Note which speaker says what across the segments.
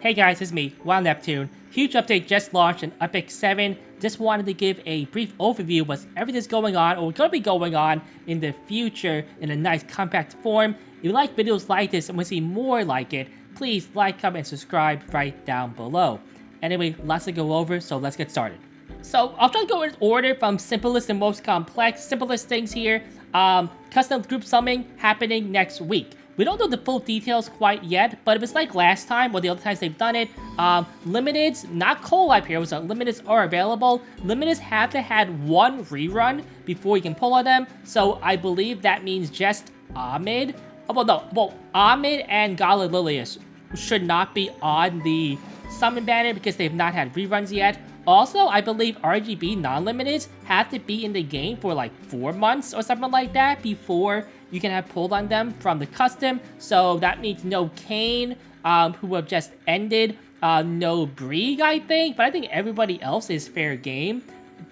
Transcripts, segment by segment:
Speaker 1: Hey guys, it's me, Wild Neptune. Huge update just launched in Epic 7. Just wanted to give a brief overview of what's everything's going on or going to be going on in the future in a nice compact form. If you like videos like this and want to see more like it, please like, comment, and subscribe right down below. Anyway, lots to go over, so let's get started. So I'll try to go in order from simplest and most complex. Simplest things here, custom group summoning happening next week. We don't know the full details quite yet, but if it's like last time or the other times they've done it, limiteds, not collab heroes, limiteds are available. Limiteds have to had one rerun before you can pull on them, so I believe that means just Ahmed. Ahmed and Gala Lilius should not be on the summon banner because they've not had reruns yet. Also, I believe RGB non-limiteds have to be in the game for like 4 months or something like that before you can have pulled on them from the custom. So that means no Kane, who have just ended, no Brieg, I think, but I think everybody else is fair game,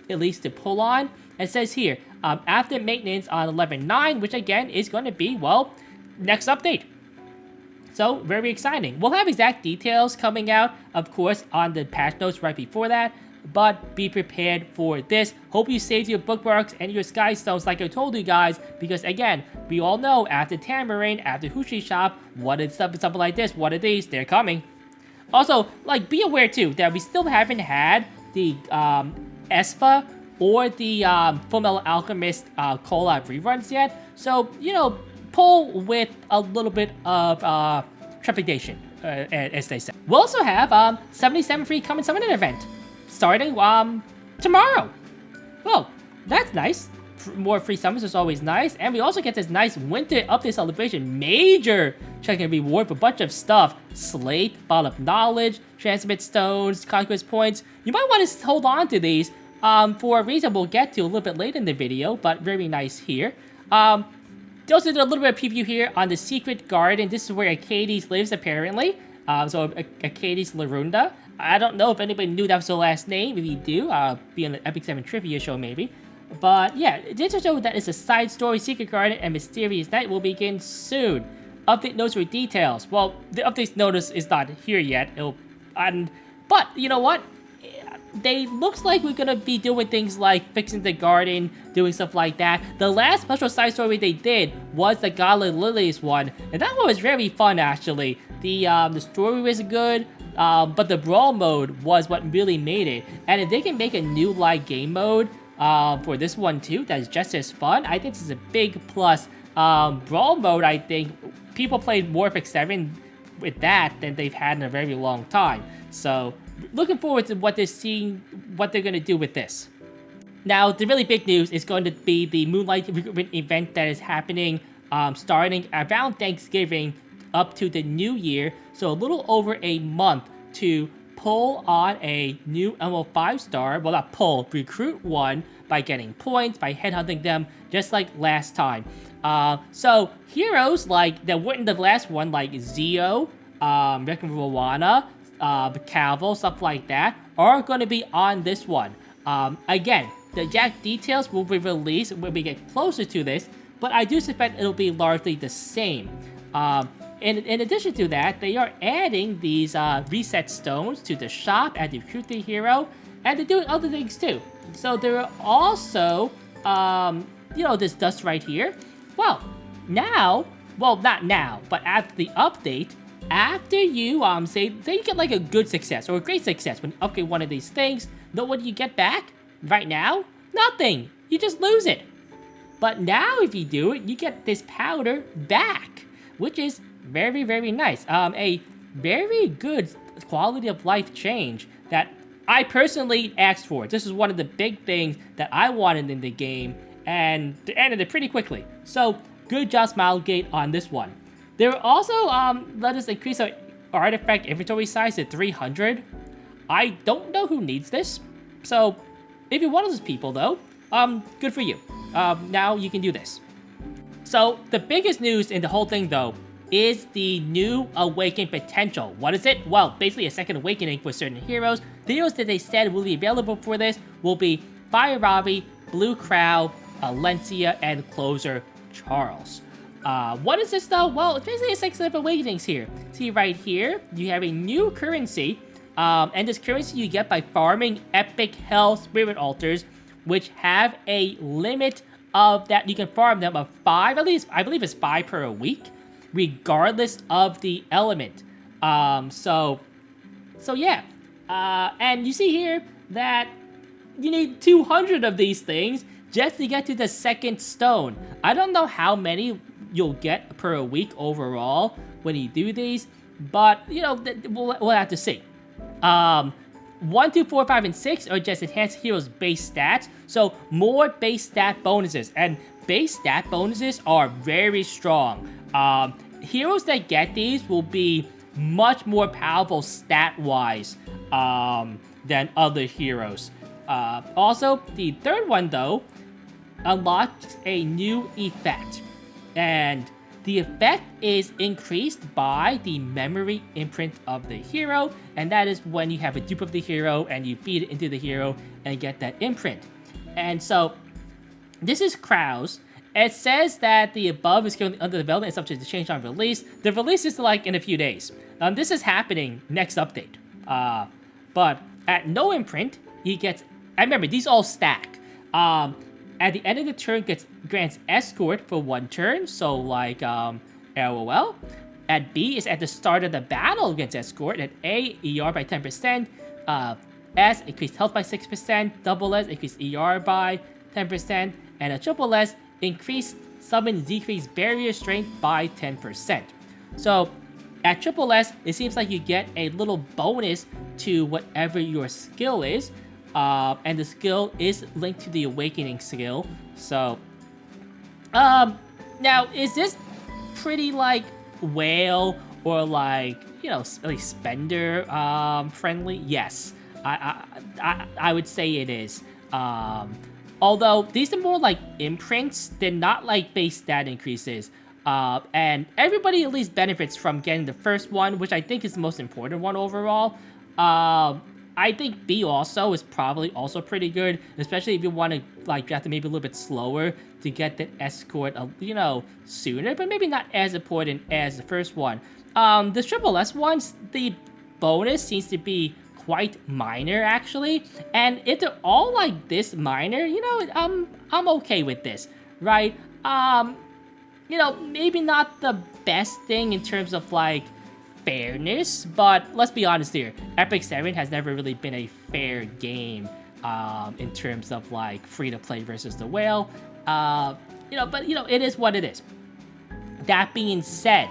Speaker 1: at least to pull on. It says here, after maintenance on 11.9, which again is going to be, well, next update. So, very exciting. We'll have exact details coming out, of course, on the patch notes right before that, but be prepared for this. Hope you saved your bookmarks and your sky stones like I told you guys, because again, we all know after Tamarind, after Hushi Shop, what is something like this, what are these? They're coming. Also, like, be aware too, that we still haven't had the Espa or the Fullmetal Alchemist collab reruns yet, so, you know, pull with a little bit of trepidation, as they say. We'll also have 77 free Come and Summon an event starting tomorrow. Well, that's nice. More free summons is always nice, and we also get this nice winter update celebration major check-in reward for a bunch of stuff: Slate, Bottle of Knowledge, Transmit Stones, Conquest Points. You might want to hold on to these for a reason we'll get to a little bit later in the video, but very nice here. They also did a little bit of preview here on the Secret Garden. This is where Acades lives, apparently. So Acades Larunda. I don't know if anybody knew that was the last name. If you do, be on the Epic 7 trivia show, maybe. But yeah, it did show that it's a side story. Secret Garden and Mysterious Night will begin soon. Update notes for details. Well, the update notice is not here yet. But you know what? They looks like we're gonna be doing things like fixing the garden, doing stuff like that. The last special side story they did was the Gala Lilies one, and that one was very fun actually. The story was good, but the brawl mode was what really made it. And if they can make a new live game mode for this one too, that is just as fun, I think this is a big plus. Brawl mode, I think people played more Epic 7 with that than they've had in a very long time. So looking forward to what they're going to do with this. Now, the really big news is going to be the Moonlight Recruitment event that is happening starting around Thanksgiving up to the New Year. So a little over a month to pull on a new MO 5-star. Well, not pull, recruit one by getting points, by headhunting them, just like last time. So heroes like that weren't the last one, like Zio, Reckon Rowana, Calvo, stuff like that, are going to be on this one. Again, the exact details will be released when we get closer to this, but I do suspect it'll be largely the same. In addition to that, they are adding these reset stones to the shop and recruit the hero, and they're doing other things too. So there are also, this dust right here. Well, now, well, not now, but after the update, after you, say you get like a good success or a great success when you upgrade one of these things, know what you get back? Right now? Nothing. You just lose it. But now if you do it, you get this powder back, which is very, very nice. A very good quality of life change that I personally asked for. This is one of the big things that I wanted in the game, and they ended it pretty quickly. So, good job Smilegate on this one. They will also let us increase our artifact inventory size to 300. I don't know who needs this, so if you're one of those people though, good for you. Now you can do this. So the biggest news in the whole thing though is the new awakened potential. What is it? Well, basically a second awakening for certain heroes. The heroes that they said will be available for this will be Fire Ravi, Blue Crow, Alencia, and Closer Charles. What is this though? Well, it's basically a 6 of awakenings here. See right here, you have a new currency. And this currency you get by farming epic hell spirit altars, which have a limit of that you can farm them of 5, at least I believe it's 5 per week, regardless of the element. So yeah. And you see here that you need 200 of these things just to get to the second stone. I don't know how many you'll get per week overall when you do these, but you know, we'll have to see. 1, 2, 4, 5, and 6 are just enhanced heroes base stats, so more base stat bonuses, and base stat bonuses are very strong. Heroes that get these will be much more powerful stat-wise than other heroes. Also, the third one though unlocks a new effect, and the effect is increased by the memory imprint of the hero, and that is when you have a dupe of the hero and you feed it into the hero and get that imprint. And so, this is Krau's. It says that the above is currently under development and subject to change on release. The release is like in a few days. This is happening next update. But at no imprint, he gets. And remember, these all stack. At the end of the turn, grants escort for 1 turn. So like LOL. At B is at the start of the battle against escort. At A, ER by 10%. S, increased health by 6%. Double S, increased ER by 10%. And a triple S, increased summon decreased barrier strength by 10%. So at triple S, it seems like you get a little bonus to whatever your skill is. And the skill is linked to the awakening skill. So, now is this pretty like whale or like, you know, like spender friendly? Yes, I would say it is. Although these are more like imprints, they're not like base stat increases. And everybody at least benefits from getting the first one, which I think is the most important one overall. I think B also is probably also pretty good, especially if you want to like draft it maybe a little bit slower to get the escort, you know, sooner, but maybe not as important as the first one. The triple S ones, the bonus seems to be quite minor actually, and if they're all like this minor, you know, I'm okay with this, right? You know, maybe not the best thing in terms of like fairness, but let's be honest here, Epic 7 has never really been a fair game in terms of like free to play versus the whale. You know, but you know, it is what it is. That being said,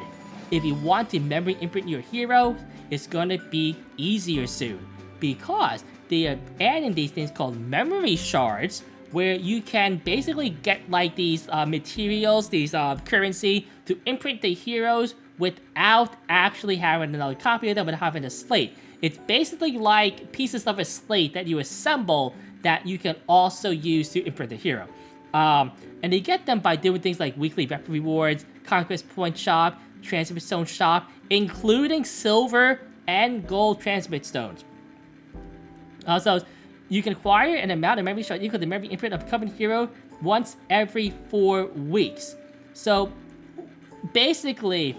Speaker 1: if you want to memory imprint your hero, it's gonna be easier soon, because they are adding these things called memory shards, where you can basically get like these materials, these currency to imprint the heroes without actually having another copy of them and having a slate. It's basically like pieces of a slate that you assemble that you can also use to imprint the hero. And they get them by doing things like weekly rep rewards, conquest point shop, transmit stone shop, including silver and gold transmit stones. Also, you can acquire an amount of memory shard equal to the memory imprint of a common hero once every 4 weeks. So basically,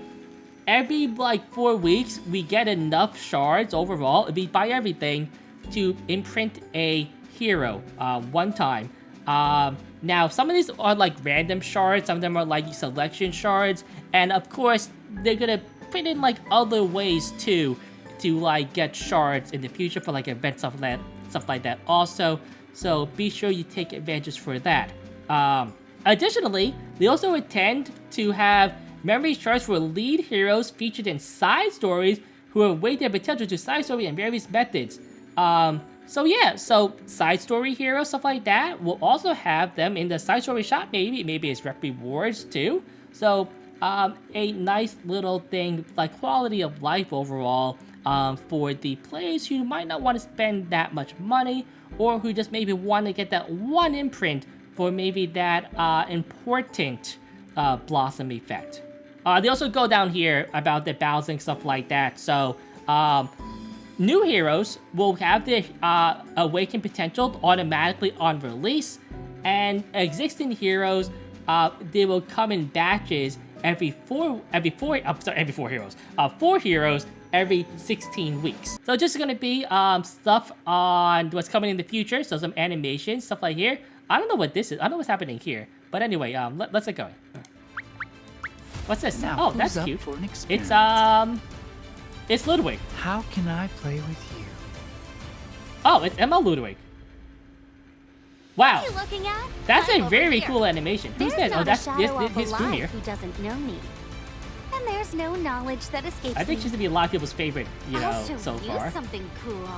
Speaker 1: every like 4 weeks, we get enough shards overall, if we buy everything, to imprint a hero one time. Now, some of these are like random shards, some of them are like selection shards, and of course, they're gonna put in like other ways too, to like get shards in the future for like events, stuff like that also. So be sure you take advantage for that. Additionally, they also intend to have memory shards for lead heroes featured in side stories who await their potential to side story and various methods. So yeah, so side story heroes, stuff like that, will also have them in the side story shop, maybe it's rep rewards too. So a nice little thing, like quality of life overall, for the players who might not want to spend that much money, or who just maybe want to get that one imprint for maybe that important blossom effect. They also go down here about the balancing, stuff like that. So new heroes will have their awakened potential automatically on release, and existing heroes, they will come in batches every four heroes. 4 heroes every 16 weeks. So just gonna be stuff on what's coming in the future. So some animations, stuff like here. I don't know what this is. I don't know what's happening here. But anyway, let's get going. What's this?
Speaker 2: Now,
Speaker 1: oh, that's
Speaker 2: who's up
Speaker 1: cute.
Speaker 2: for an experiment?
Speaker 1: It's Ludwig.
Speaker 2: How can I play with you?
Speaker 1: Oh, it's Emma Ludwig. Wow.
Speaker 3: What are you looking at?
Speaker 1: That's
Speaker 3: I'm
Speaker 1: a
Speaker 3: over
Speaker 1: very
Speaker 3: here.
Speaker 1: cool animation. Who's
Speaker 3: There's
Speaker 1: this? Oh,
Speaker 3: not
Speaker 1: that's
Speaker 3: a shadow of
Speaker 1: his
Speaker 3: alive
Speaker 1: Fumir.
Speaker 3: who doesn't know me. And there's no knowledge that escapes
Speaker 1: I think
Speaker 3: me.
Speaker 1: she's gonna be a lot of people's favorite,
Speaker 3: I'll show
Speaker 1: so
Speaker 3: you
Speaker 1: far.
Speaker 3: something cool.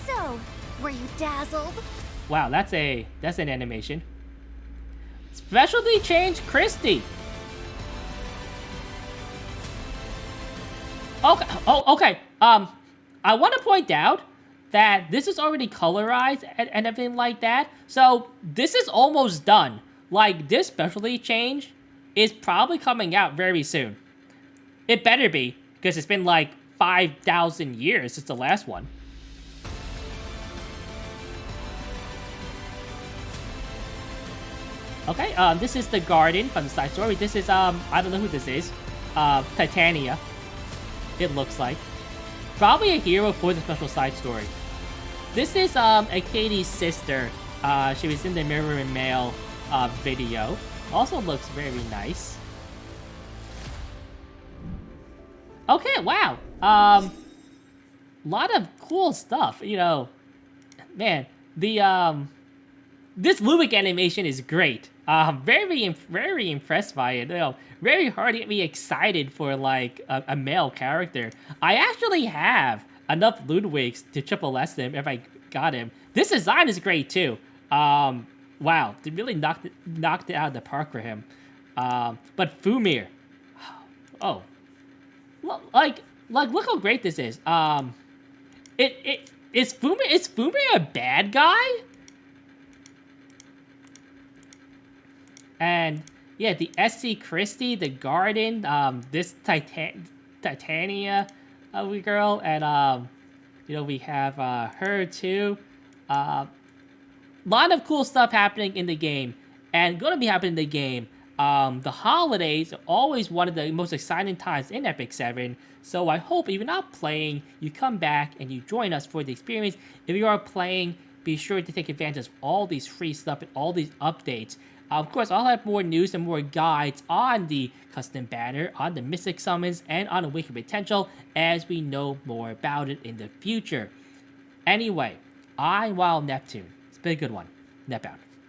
Speaker 3: So, were you dazzled?
Speaker 1: Wow, that's an animation. Specialty change Christy. Okay. Oh, okay. I want to point out that this is already colorized and everything like that. So this is almost done. Like this specialty change is probably coming out very soon. It better be, because it's been like 5,000 years since the last one. Okay, this is the garden from the side story. This is, I don't know who this is. Titania, it looks like. Probably a hero for the special side story. This is, Katie's sister. She was in the Mirror and Mail, video. Also looks very nice. Okay, wow. Lot of cool stuff, Man, the, this Ludwig animation is great. Very impressed by it. Very hard to get me excited for like a male character. I actually have enough Ludwigs to triple S him if I got him. This design is great too. Wow, they really knocked it out of the park for him. But Fumir, oh, like look how great this is. Is Fumir a bad guy? And yeah, the SC Christie, the Garden, this Titania girl, and we have her too. Lot of cool stuff happening in the game, and gonna be happening in the game. The holidays are always one of the most exciting times in Epic 7, so I hope if you're not playing, you come back and you join us for the experience. If you are playing, be sure to take advantage of all these free stuff and all these updates. Of course, I'll have more news and more guides on the custom banner, on the Mystic Summons, and on Awakened Potential as we know more about it in the future. Anyway, I'm Wild Neptune. It's been a good one. Nep out.